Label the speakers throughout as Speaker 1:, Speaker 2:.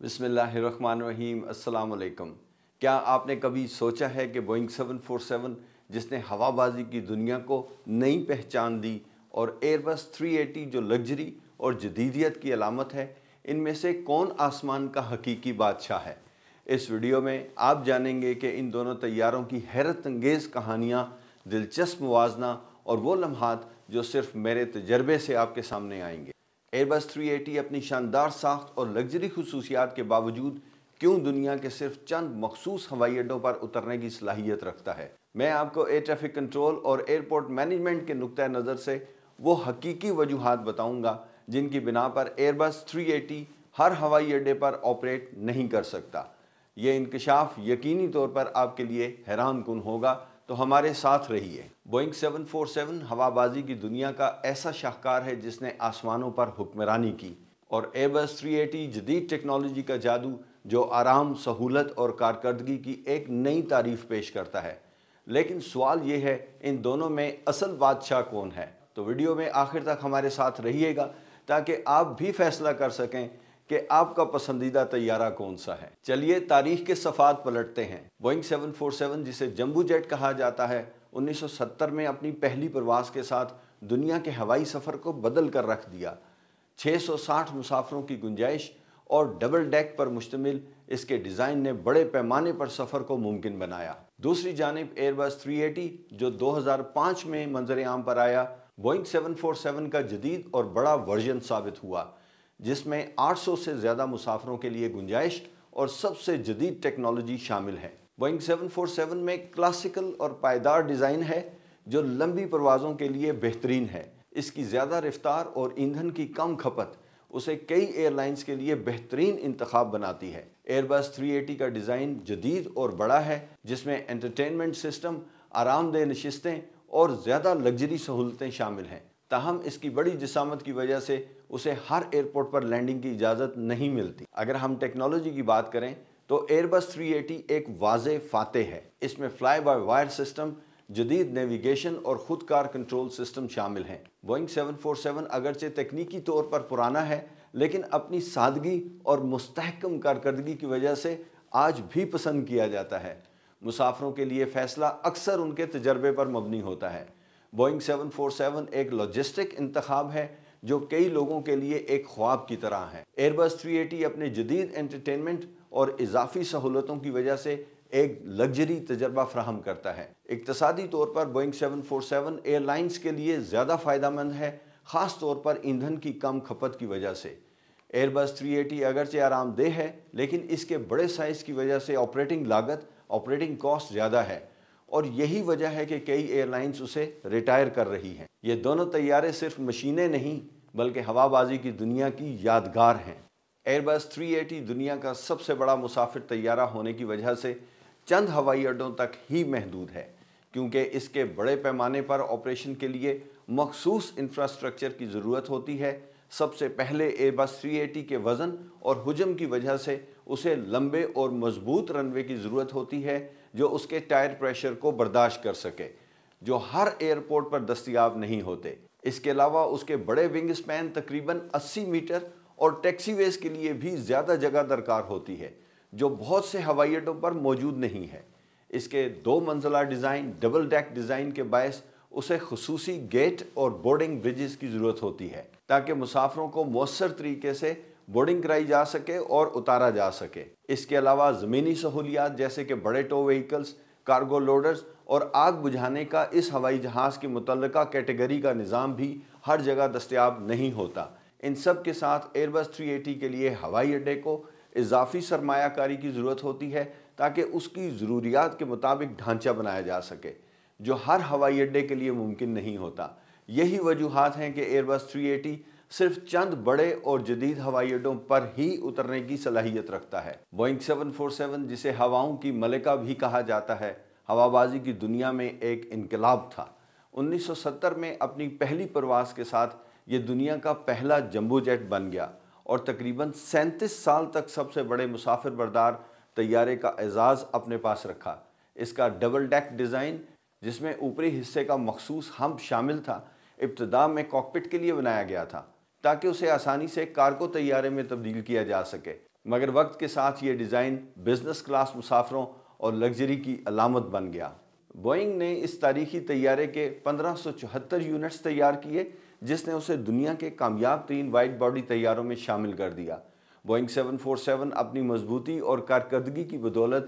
Speaker 1: बिस्मिल्लाहिर्रहमानिर्रहीम। अस्सलाम वालेकुम। क्या आपने कभी सोचा है कि बोइंग 747 जिसने हवाबाजी की दुनिया को नई पहचान दी और एयरबस 380 जो लग्जरी और जदीदियत की अलामत है, इनमें से कौन आसमान का हकीकी बादशाह है? इस वीडियो में आप जानेंगे कि इन दोनों तैयारों की हैरत अंगेज़ कहानियाँ, दिलचस्प मुवाजना और वो लम्हात जो सिर्फ मेरे तजर्बे से आपके सामने आएंगे। एयरबस 380 अपनी शानदार साख्त और लग्जरी खुसूसियात के बावजूद क्यों दुनिया के सिर्फ चंद मखसूस हवाई अड्डों पर उतरने की सलाहियत रखता है। मैं आपको एयर ट्रैफिक कंट्रोल और एयरपोर्ट मैनेजमेंट के नुक्ता नज़र से वो हकीकी वजूहात बताऊंगा जिनकी बिना पर एयरबस 380 हर हवाई अड्डे पर ऑपरेट नहीं कर सकता। ये इंकशाफ यकीनी तौर पर आपके लिए हैरान कुन होगा, तो हमारे साथ रहिए। बोइंग 747 हवाबाजी की दुनिया का ऐसा शाहकार है जिसने आसमानों पर हुक्मरानी की, और एयरबस 380 जदीद टेक्नोलॉजी का जादू जो आराम, सहूलत और कारकर्दगी की एक नई तारीफ पेश करता है। लेकिन सवाल ये है, इन दोनों में असल बादशाह कौन है? तो वीडियो में आखिर तक हमारे साथ रहिएगा ताकि आप भी फैसला कर सकें कि आपका पसंदीदा तैयारा कौन सा है। चलिए तारीख के सफ़ात पलटते हैं। बोइंग 747 जिसे जंबू जेट कहा जाता है, 1970 में अपनी पहली परवाज़ के साथ दुनिया के हवाई सफ़र को बदल कर रख दिया। 660 मुसाफरों की गुंजाइश और डबल डेक पर मुश्तमिल इसके डिज़ाइन ने बड़े पैमाने पर सफ़र को मुमकिन बनाया। दूसरी जानिब एयरबस 380 जो 2005 में मंजर आम पर आया, बोइंग 747 का जदीद और बड़ा वर्जन साबित हुआ, जिसमें 800 से ज़्यादा मुसाफरों के लिए गुंजाइश और सबसे जदीद टेक्नोलॉजी शामिल है। बोइंग 747 में क्लासिकल और पायदार डिज़ाइन है जो लंबी परवाज़ों के लिए बेहतरीन है। इसकी ज़्यादा रफ्तार और ईंधन की कम खपत उसे कई एयरलाइंस के लिए बेहतरीन इंतखाब बनाती है। एयरबस 380 का डिज़ाइन जदीद और बड़ा है, जिसमें एंटरटेनमेंट सिस्टम, आरामदेह नशिस्तें और ज़्यादा लग्जरी सहूलतें शामिल हैं। ताहम इसकी बड़ी जिसामत की वजह से उसे हर एयरपोर्ट पर लैंडिंग की इजाज़त नहीं मिलती। अगर हम टेक्नोलॉजी की बात करें तो एयरबस 380 एक वाज़े फातेह है। इसमें फ्लाई बाय वायर सिस्टम, जदीद नेविगेशन और खुदकार कंट्रोल सिस्टम शामिल हैं। बोइंग 747 अगरचे तकनीकी तौर पर पुराना है, लेकिन अपनी सादगी और मुस्तहकम कारकर्दगी की वजह से आज भी पसंद किया जाता है। मुसाफरों के लिए फ़ैसला अक्सर उनके तजर्बे पर मबनी होता है। बोइंग 747 एक लॉजिस्टिक इंतखाब है जो कई लोगों के लिए एक ख्वाब की तरह है। एयरबस 380 अपने जदीद एंटरटेनमेंट और इजाफी सहूलतों की वजह से एक लग्जरी तजर्बा फ्राहम करता है। इक्तसादी तौर पर बोइंग 747 एयरलाइंस के लिए ज़्यादा फ़ायदेमंद है, ख़ास तौर पर ईंधन की कम खपत की वजह से। एयरबस 380 अगरचे आरामदेह है, लेकिन इसके बड़े साइज़ की वजह से ऑपरेटिंग कॉस्ट ज़्यादा है, और यही वजह है कि कई एयरलाइंस उसे रिटायर कर रही हैं। ये दोनों तैयारे सिर्फ मशीनें नहीं बल्कि हवाबाजी की दुनिया की यादगार हैं। एयरबस 380 दुनिया का सबसे बड़ा मुसाफिर तैयारा होने की वजह से चंद हवाई अड्डों तक ही महदूद है, क्योंकि इसके बड़े पैमाने पर ऑपरेशन के लिए मखसूस इंफ्रास्ट्रक्चर की ज़रूरत होती है। सबसे पहले एयरबस 380 के वज़न और हुजम की वजह से उसे लंबे और मजबूत रनवे की ज़रूरत होती है जो उसके टायर प्रेशर को बर्दाश्त कर सके, जो हर एयरपोर्ट पर दस्तयाब नहीं होते। इसके अलावा उसके बड़े विंग स्पैन तकरीबन 80 मीटर और टैक्सीवेज के लिए भी ज़्यादा जगह दरकार होती है, जो बहुत से हवाई अड्डों पर मौजूद नहीं है। इसके 2 मंजिला डिज़ाइन, डबल डेक डिज़ाइन के बायस उसे खुसूसी गेट और बोर्डिंग ब्रिजेस की ज़रूरत होती है ताकि मुसाफरों को मौसर तरीके से बोर्डिंग कराई जा सके और उतारा जा सके। इसके अलावा ज़मीनी सहूलियात जैसे कि बड़े टो व्हीकल्स, कार्गो लोडर्स और आग बुझाने का इस हवाई जहाज़ की मुतल्लका कैटेगरी का निज़ाम भी हर जगह दस्तयाब नहीं होता। इन सब के साथ एयरबस 380 के लिए हवाई अड्डे को इजाफी सरमायाकारी की ज़रूरत होती है ताकि उसकी ज़रूरियात के मुताबिक ढांचा बनाया जा सके, जो हर हवाई अड्डे के लिए मुमकिन नहीं होता। यही वजूहात हैं कि एयरबस 380 सिर्फ चंद बड़े और जदीद हवाई अड्डों पर ही उतरने की सलाहियत रखता है। बोइंग 747 जिसे हवाओं की मलिका भी कहा जाता है, हवाबाजी की दुनिया में एक इनकलाब था। 1970 में अपनी पहली परवाज़ के साथ ये दुनिया का पहला जंबू जेट बन गया और तकरीबन 37 साल तक सबसे बड़े मुसाफिर बरदार तैयारे का एजाज़ अपने पास रखा। इसका डबल डेक डिज़ाइन, जिसमें ऊपरी हिस्से का मखसूस हम्प शामिल था, इब्तिदा में कॉकपिट के लिए बनाया गया था ताकि उसे आसानी से कार्गो तैयारे में तब्दील किया जा सके। مگر وقت کے ساتھ یہ ڈیزائن بزنس کلاس مسافروں اور لگژری کی علامت بن گیا۔ بوئنگ نے اس تاریخی طیارے کے 1574 یونٹس تیار کیے، جس نے اسے دنیا کے کامیاب ترین وائڈ باڈی طیاروں میں شامل کر دیا۔ بوئنگ 747 اپنی مضبوطی اور کارکردگی کی بدولت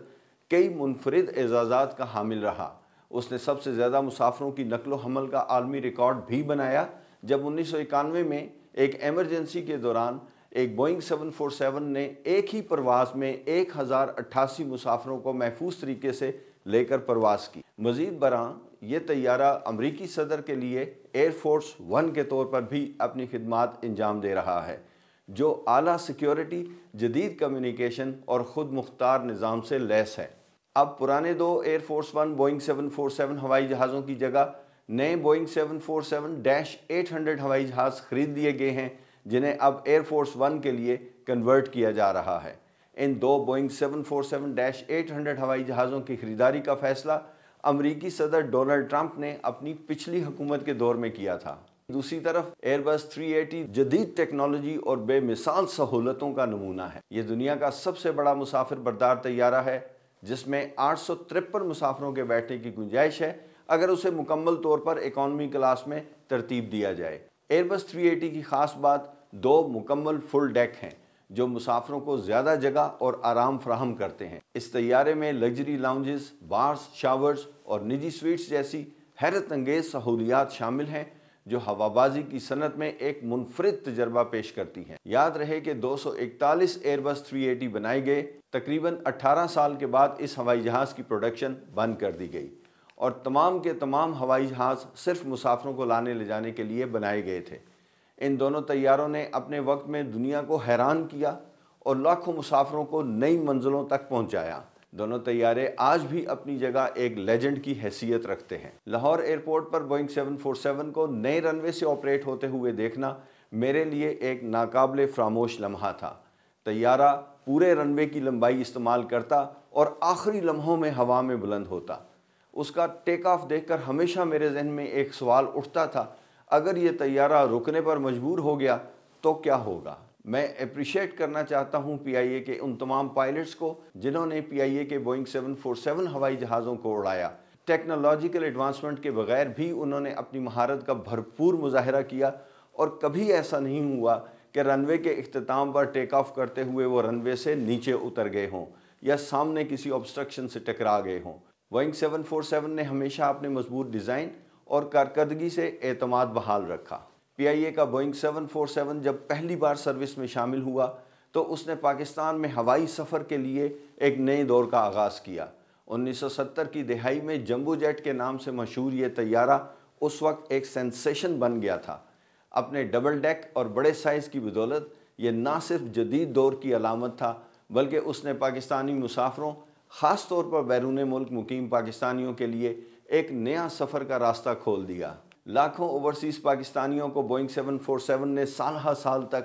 Speaker 1: کئی منفرد اعزازات کا حامل رہا۔ اس نے سب سے زیادہ مسافروں کی نقل و حمل کا عالمی ریکارڈ بھی بنایا، جب 1991 میں ایک ایمرجنسی کے دوران ایک بوئنگ 747 نے ایک ہی پرواز میں 1088 مسافروں کو محفوظ طریقے سے لے کر پرواز کی۔ مزید برآں یہ طیارہ امریکی صدر کے لیے ایئر فورس ون کے طور پر بھی اپنی خدمات انجام دے رہا ہے، جو اعلیٰ سیکیورٹی، جدید کمیونیکیشن اور خود مختار نظام سے لیس ہے۔ اب پرانے دو ایئر فورس ون بوئنگ 747 ہوائی جہازوں کی جگہ نئے بوئنگ 747-800 ہوائی جہاز خرید لیے گئے ہیں، جنہیں اب ایئر فورس ون کے لیے کنورٹ کیا جا رہا ہے۔ ان دو بوئنگ 747-800 ہوائی جہازوں کی خریداری کا فیصلہ امریکی صدر ڈونلڈ ٹرمپ نے اپنی پچھلی حکومت کے دور میں کیا تھا۔ دوسری طرف ایئر بس 380 جدید ٹیکنالوجی اور بے مثال سہولتوں کا نمونہ ہے۔ یہ دنیا کا سب سے بڑا مسافر بردار طیارہ ہے، جس میں 853 مسافروں کے بیٹھنے کی گنجائش ہے، اگر اسے مکمل طور پر اکانومی کلاس میں ترتیب دیا جائے۔ ایئر بس 380 کی خاص بات دو مکمل فل ڈیک ہیں، جو مسافروں کو زیادہ جگہ اور آرام فراہم کرتے ہیں۔ اس طیارے میں لگژری لاؤنجز، بارز، شاورز اور نجی سویٹس جیسی حیرت انگیز سہولیات شامل ہیں، جو ہوابازی کی صنعت میں ایک منفرد تجربہ پیش کرتی ہیں۔ یاد رہے کہ 241 ایئر بس 380 بنائے گئے، تقریباً 18 سال کے بعد اس ہوائی جہاز کی پروڈکشن بند کر دی گئی، اور تمام کے تمام ہوائی جہاز صرف مسافروں کو لانے لے جانے کے لیے بنائے گئے تھے۔ ان دونوں طیاروں نے اپنے وقت میں دنیا کو حیران کیا اور لاکھوں مسافروں کو نئی منزلوں تک پہنچایا۔ دونوں طیارے آج بھی اپنی جگہ ایک لیجنڈ کی حیثیت رکھتے ہیں۔ لاہور ایئرپورٹ پر بوئنگ 747 کو نئے رن وے سے آپریٹ ہوتے ہوئے دیکھنا میرے لیے ایک ناقابل فراموش لمحہ تھا۔ طیارہ پورے رن وے کی لمبائی استعمال کرتا اور آخری لمحوں میں ہوا میں بلند ہوتا۔ اس کا ٹیک آف دیکھ کر ہمیشہ میرے ذہن میں ایک سوال اٹھتا تھا، اگر یہ طیارہ رکنے پر مجبور ہو گیا تو کیا ہوگا؟ میں اپریشیٹ کرنا چاہتا ہوں پی آئی اے کے ان تمام پائلٹس کو جنہوں نے پی آئی اے کے بوئنگ 747 ہوائی جہازوں کو اڑایا۔ ٹیکنالوجیکل ایڈوانسمنٹ کے بغیر بھی انہوں نے اپنی مہارت کا بھرپور مظاہرہ کیا، اور کبھی ایسا نہیں ہوا کہ رن وے کے اختتام پر ٹیک آف کرتے ہوئے وہ رن وے سے نیچے اتر گئے ہوں یا سامنے کسی آبسٹرکشن سے ٹکرا گئے ہوں۔ بوئنگ 747 نے ہمیشہ اپنے مضبوط ڈیزائن اور کارکردگی سے اعتماد بحال رکھا۔ پی آئی اے کا بوئنگ 747 جب پہلی بار سروس میں شامل ہوا تو اس نے پاکستان میں ہوائی سفر کے لیے ایک نئے دور کا آغاز کیا۔ 1970 کی دہائی میں جمبو جیٹ کے نام سے مشہور یہ طیارہ اس وقت ایک سینسیشن بن گیا تھا۔ اپنے ڈبل ڈیک اور بڑے سائز کی بدولت یہ نہ صرف جدید دور کی علامت تھا، بلکہ اس نے پاکستانی مسافروں، خاص طور پر بیرون ملک مقیم پاکستانیوں کے لیے ایک نیا سفر کا راستہ کھول دیا۔ لاکھوں اوورسیز پاکستانیوں کو بوئنگ 747 نے سال ہا سال تک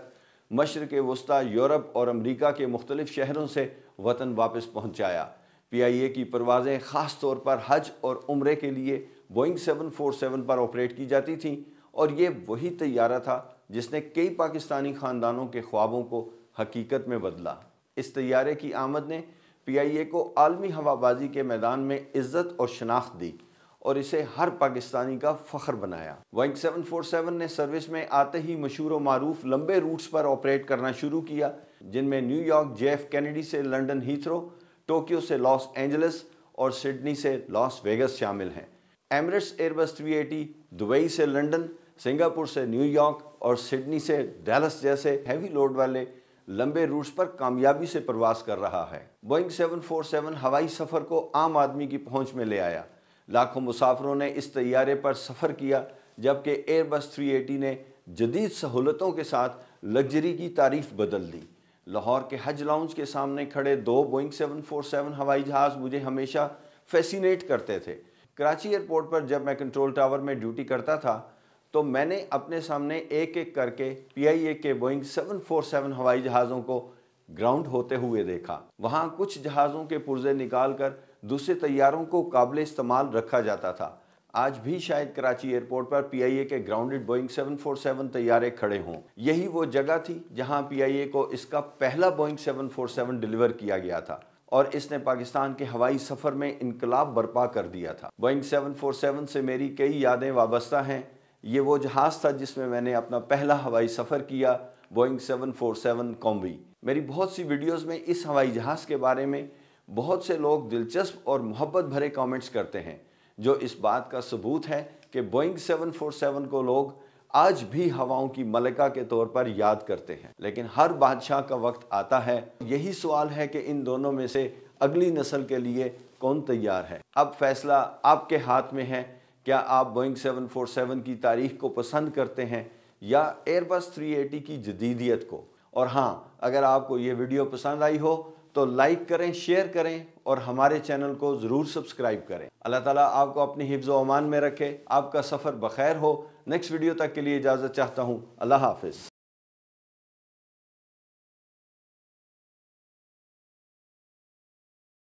Speaker 1: مشرق وسطیٰ، یورپ اور امریکہ کے مختلف شہروں سے وطن واپس پہنچایا۔ پی آئی اے کی پروازیں خاص طور پر حج اور عمرے کے لیے بوئنگ 747 پر آپریٹ کی جاتی تھیں، اور یہ وہی طیارہ تھا جس نے کئی پاکستانی خاندانوں کے خوابوں کو حقیقت میں بدلا۔ اس طیارے کی آمد نے پی آئی اے کو عالمی ہوابازی کے میدان میں عزت اور شناخت دی اور اسے ہر پاکستانی کا فخر بنایا۔ بوئنگ 747 نے سروس میں آتے ہی مشہور و معروف لمبے روٹس پر آپریٹ کرنا شروع کیا، جن میں New York J F Kennedy سے لنڈن ہیتھرو، ٹوکیو سے لاس اینجلس اور سڈنی سے لاس ویگس شامل ہیں۔ ایمریٹس ایئر بس 380 دبئی سے لنڈن، سنگاپور سے نیو یارک اور سڈنی سے ڈیلس جیسے ہیوی لوڈ والے لمبے روٹس پر کامیابی سے پرواز کر رہا ہے۔ بوئنگ 747 ہوائی سفر کو عام آدمی کی پہنچ میں لے آیا۔ لاکھوں مسافروں نے اس طیارے پر سفر کیا، جبکہ ایئر بس 380 نے جدید سہولتوں کے ساتھ لگژری کی تعریف بدل دی۔ لاہور کے حج لاؤنج کے سامنے کھڑے دو بوئنگ 747 ہوائی جہاز مجھے ہمیشہ فیسینیٹ کرتے تھے۔ کراچی ایئرپورٹ پر جب میں کنٹرول ٹاور میں ڈیوٹی کرتا تھا تو میں نے اپنے سامنے ایک ایک کر کے پی آئی اے کے بوئنگ 747 ہوائی جہازوں کو گراؤنڈ ہوتے ہوئے دیکھا۔ وہاں کچھ جہازوں کے پرزے نکال کر دوسرے طیاروں کو قابل استعمال رکھا جاتا تھا۔ आज भी शायद कराची एयरपोर्ट पर PIA के ग्राउंडेड बोइंग 747 तैयारे खड़े हों। यही वो जगह थी जहां PIA को इसका पहला बोइंग 747 डिलीवर किया गया था और इसने पाकिस्तान के हवाई सफ़र में इनकलाब बर्पा कर दिया था। बोइंग 747 से मेरी कई यादें वाबस्ता हैं। ये वो जहाज़ था जिसमें मैंने अपना पहला हवाई सफ़र किया, बोइंग 747 कॉम्बी। मेरी बहुत सी वीडियोज़ में इस हवाई जहाज़ के बारे में बहुत से लोग दिलचस्प और मोहब्बत भरे कमेंट्स करते हैं, जो इस बात का सबूत है कि बोइंग 747 को लोग आज भी हवाओं की मलिका के तौर पर याद करते हैं। लेकिन हर बादशाह का वक्त आता है। यही सवाल है कि इन दोनों में से अगली नस्ल के लिए कौन तैयार है। अब फैसला आपके हाथ में है। क्या आप बोइंग 747 की तारीख को पसंद करते हैं या एयरबस 380 की जदीदियत को? और हाँ, अगर आपको ये वीडियो पसंद आई हो तो लाइक करें, शेयर करें और हमारे चैनल को ज़रूर सब्सक्राइब करें। अल्लाह ताला आपको अपनी हिफ्ज़ व अमान में रखे। आपका सफ़र बखैर हो। नेक्स्ट वीडियो तक के लिए इजाज़त चाहता हूँ। अल्लाह हाफ़िज़।